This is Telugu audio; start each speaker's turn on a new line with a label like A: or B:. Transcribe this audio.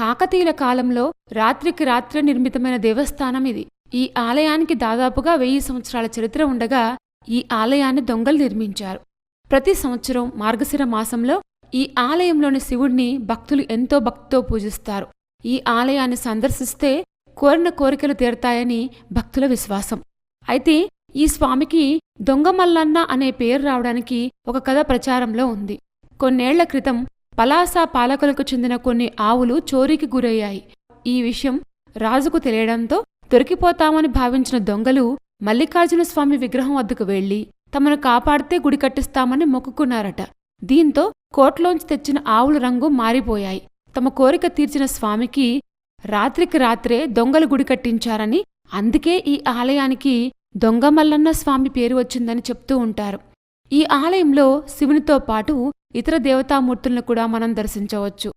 A: కాకతీయుల కాలంలో రాత్రికి రాత్రే నిర్మితమైన దేవస్థానం ఇది. ఈ ఆలయానికి దాదాపుగా 1000 సంవత్సరాల చరిత్ర ఉండగా ఈ ఆలయాన్ని దొంగలు నిర్మించారు. ప్రతి సంవత్సరం మార్గశిర మాసంలో ఈ ఆలయంలోని శివుణ్ణి భక్తులు ఎంతో భక్తితో పూజిస్తారు. ఈ ఆలయాన్ని సందర్శిస్తే కోరిన కోరికలు తీరతాయని భక్తుల విశ్వాసం. అయితే ఈ స్వామికి దొంగ మల్లన్న అనే పేరు రావడానికి ఒక కథ ప్రచారంలో ఉంది. కొన్నేళ్ల క్రితం పలాస పాలకులకు చెందిన కొన్ని ఆవులు చోరీకి గురయ్యాయి. ఈ విషయం రాజుకు తెలియడంతో దొరికిపోతామని భావించిన దొంగలు మల్లికార్జున స్వామి విగ్రహం వద్దకు వెళ్లి తమను కాపాడితే గుడి కట్టిస్తామని మొక్కుకున్నారట. దీంతో కోట్లోంచి తెచ్చిన ఆవుల రంగు మారిపోయాయి. తమ కోరిక తీర్చిన స్వామికి రాత్రికి రాత్రే దొంగలు గుడి కట్టించారని, అందుకే ఈ ఆలయానికి దొంగ మల్లన్న స్వామి పేరు వచ్చిందని చెప్తూ ఉంటారు. ఈ ఆలయంలో శివునితో పాటు ఇతర దేవతామూర్తులను కూడా మనం దర్శించవచ్చు.